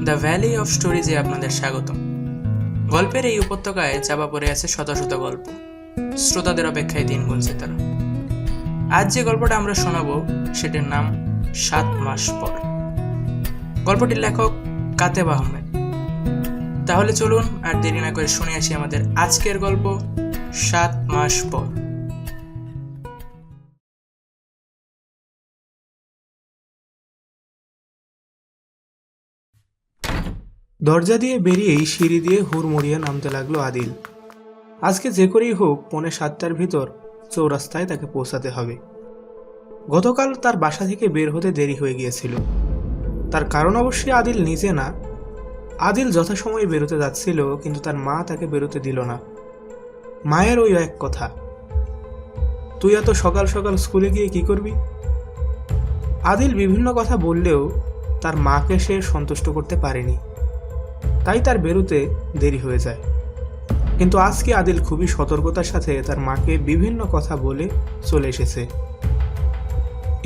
The valley of স্টোরিজে আপনাদের স্বাগতম। গল্পের এই উপত্যকায় চাপা পড়ে আছে শত শত গল্প, শ্রোতাদের অপেক্ষায় দিন গুনছে তারা। আজ যে গল্পটা আমরা শোনাবো সেটির নাম 7 মাস পর। গল্পটির লেখক কাতেব আহমেদ। তাহলে চলুন আর দেরি না করে শুনে আসি আমাদের আজকের গল্প 7 মাস পর। দরজা দিয়ে বেরিয়েই সিঁড়ি দিয়ে হুড়মুড়িয়ে নামতে লাগলো আদিল। আজকে যে করেই হোক 6:45 ভিতর চৌরাস্তায় তাকে পৌঁছাতে হবে। গতকাল তার বাসা থেকে বের হতে দেরি হয়ে গিয়েছিল। তার কারণ অবশ্যই আদিল নিজে না। আদিল যথাসময়ে বেরোতে যাচ্ছিল, কিন্তু তার মা তাকে বেরোতে দিল না। মায়ের ওই এক কথা, তুই এত সকাল সকাল স্কুলে গিয়ে কি করবি? আদিল বিভিন্ন কথা বললেও তার মাকে সে সন্তুষ্ট করতে পারেনি, তাই তার বেরোতে দেরি হয়ে যায়। কিন্তু আজকে আদিল খুবই সতর্কতার সাথে তার মাকে বিভিন্ন কথা বলে চলে এসেছে।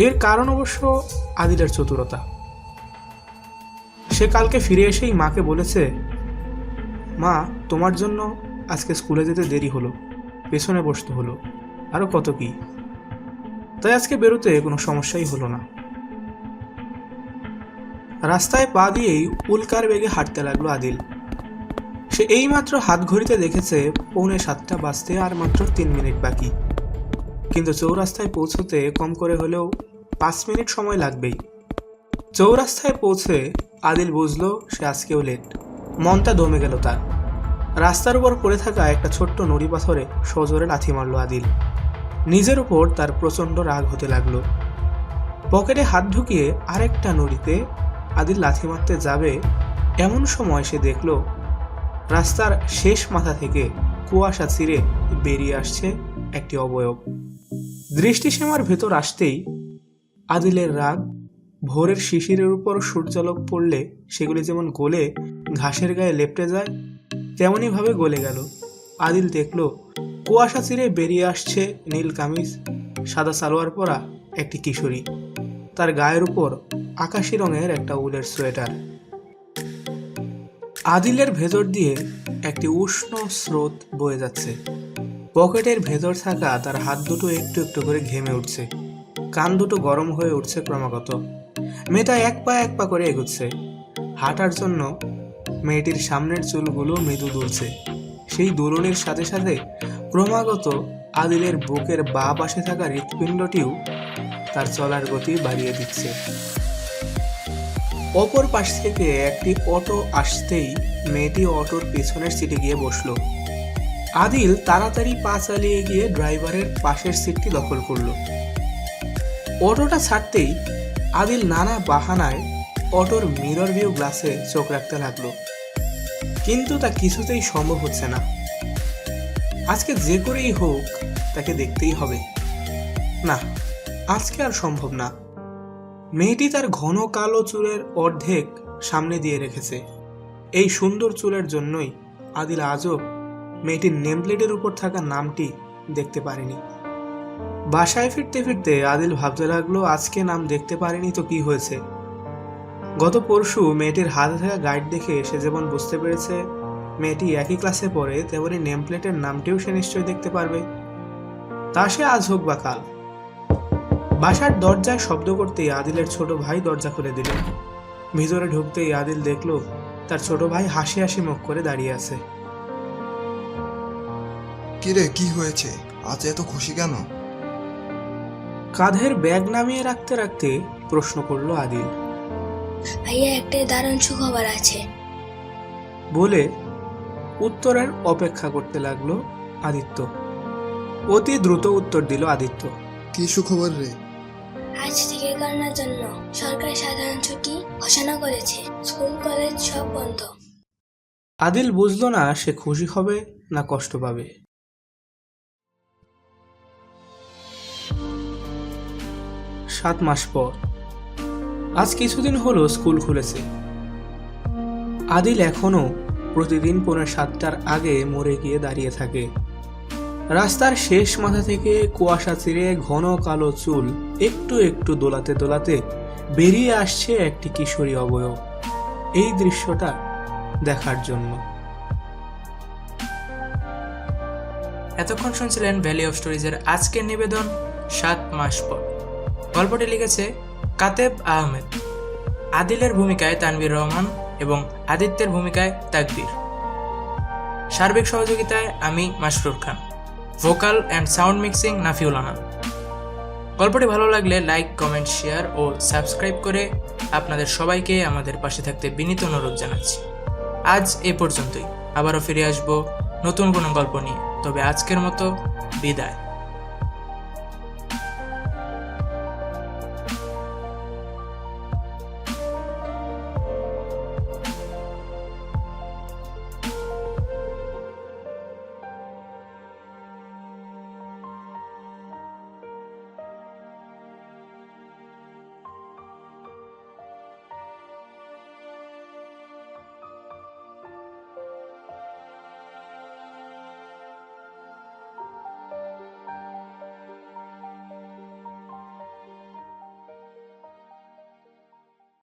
এর কারণ অবশ্য আদিলের চতুরতা। সে কালকে ফিরে এসেই মাকে বলেছে, মা, তোমার জন্য আজকে স্কুলে যেতে দেরি হলো, পেছনে বসতে হলো, আরো কত কি। তাই আজকে বেরোতে কোনো সমস্যাই হলো না। রাস্তায় পা দিয়েই উল্কার বেগে হাঁটতে লাগলো আদিল। সে এইমাত্র হাত ঘড়িতে দেখেছে 6:45 বাজতে আর মাত্র 3 মিনিট বাকি। কিন্তু চৌরাস্তায় পৌঁছতে কম করে হলেও 5 মিনিট সময় লাগবেই। চৌরাস্তায় পৌঁছে আদিল বুঝলো সে আজকেও লেট। মনটা দমে গেল তার। রাস্তার উপর পড়ে থাকা একটা ছোট্ট নুড়ি পাথরে সজোরে লাথি মারল আদিল। নিজের উপর তার প্রচণ্ড রাগ হতে লাগলো। পকেটে হাত ঢুকিয়ে আরেকটা নুড়িতে আদিল লাথি মারতে যাবে, এমন সময় সে দেখল রাস্তার শেষ মাথা থেকে কুয়াশা ছিঁড়ে বেরিয়ে আসছে একটি অবয়ব। দৃষ্টিসীমার ভেতর আসতেই আদিলের রাগ, ভোরের শিশিরের উপর সূর্যালোক পড়লে সেগুলি যেমন গলে ঘাসের গায়ে লেপ্টে যায়, তেমনইভাবে গলে গেল। আদিল দেখল কুয়াশা ছিঁড়ে বেরিয়ে আসছে নীল কামিজ, সাদা সালোয়ার পরা একটি কিশোরী। তার গায়ের উপর আকাশি রঙের একটা উলের সোয়েটার। আদিলের ভেতর দিয়ে একটি উষ্ণ স্রোত বয়ে যাচ্ছে। পকেটের ভেতর থাকা তার হাত দুটো একটু একটু করে ঘেমে উঠছে, কান দুটো গরম হয়ে উঠছে ক্রমাগত। মেয়েটা এক পা করে এগুচ্ছে। হাঁটার জন্য মেয়েটির সামনের চুলগুলো মৃদু দুলছে। সেই দুলনের সাথে সাথে ক্রমাগত আদিলের বুকের বাঁ পাশে থাকা হৃৎপিণ্ডটিও তার চলার গতি বাড়িয়ে দিচ্ছে। অপর পাশ থেকে একটি অটো আসতেই মেয়েটি অটোর পেছনের সিটে গিয়ে বসলো। আদিল তাড়াতাড়ি পা চালিয়ে গিয়ে ড্রাইভারের পাশের সিটটি দখল করলো। অটোটা ছাড়তেই আদিল নানা বাহানায় অটোর মিরর ভিউ গ্লাসে চোখ রাখতে লাগলো, কিন্তু তা কিছুতেই সম্ভব হচ্ছে না। আজকে যে করেই হোক তাকে দেখতেই হবে। না, আজকে আর সম্ভব না। মেয়েটি তার ঘন কালো চুলের অর্ধেক সামনে দিয়ে রেখেছে। এই সুন্দর চুলের জন্যই আদিল আজও মেয়েটির নেমপ্লেটের উপর থাকা নামটি দেখতে পারেনি। বাসায় ফিরতে ফিরতে আদিল ভাবতে লাগলো, আজকে নাম দেখতে পারেনি তো কি হয়েছে। গত পরশু মেয়েটির হাতে থাকা গাইড দেখে সে যেমন বুঝতে পেরেছে মেয়েটি একই ক্লাসে পড়ে, তেমনি নেমপ্লেটের নামটিও সে নিশ্চয়ই দেখতে পারবে। তা সে আজ হোক বা কাল। বাসার দরজায় শব্দ করতেই আদিলের ছোট ভাই দরজা খুলে দিল। ভিতরে ঢুকতেই আদিল দেখলো তার ছোট ভাই হাসি হাসি মুখ করে দাঁড়িয়ে আছে। কিরে, কি হয়েছে? আজ এত খুশি কেন? কাঁধের ব্যাগ নামিয়ে রাখতে রাখতে প্রশ্ন করলো আদিল। ভাইয়া, একটা দারুণ সুখবর আছে বলে উত্তরের অপেক্ষা করতে লাগলো আদিত্য। অতি দ্রুত উত্তর দিল আদিত্য। কি সুখবর রে? আজ থেকে করোনার জন্য সরকার সাধারণ ছুটি ঘোষণা করেছে। স্কুল কলেজ সব বন্ধ। আদিল বুঝলো না সে খুশি হবে না কষ্ট পাবে। 7 মাস পর আজ কিছুদিন হলো স্কুল খুলেছে। আদিল এখনো প্রতিদিন 6:45 আগে মোড়ে গিয়ে দাঁড়িয়ে থাকে। রাস্তার শেষ মাথা থেকে কুয়াশা ছিঁড়ে ঘন কালো চুল একটু একটু দোলাতে দোলাতে বেরিয়ে আসছে একটি কিশোরী অবয়ব। এই দৃশ্যটা দেখার জন্য। এতক্ষণ শুনছিলেন ভ্যালি অফ স্টোরিজের আজকের নিবেদন 7 মাস পর। গল্পটি লিখেছে কাতেব আহমেদ, আদিলের ভূমিকায় তানভীর রহমান এবং আদিত্যের ভূমিকায় তাকবীর। সার্বিক সহযোগিতায় আমি Masrur Khan, vocal and sound mixing Nafiul Anam. গল্পটি ভালো লাগলে লাইক, কমেন্ট, শেয়ার ও সাবস্ক্রাইব করে আপনাদের সবাইকে আমাদের পাশে থাকতে বিনীত অনুরোধ জানাচ্ছি। আজ এ পর্যন্তই, আবারও ফিরে আসবো নতুন কোনো গল্প নিয়ে। তবে আজকের মতো বিদায়।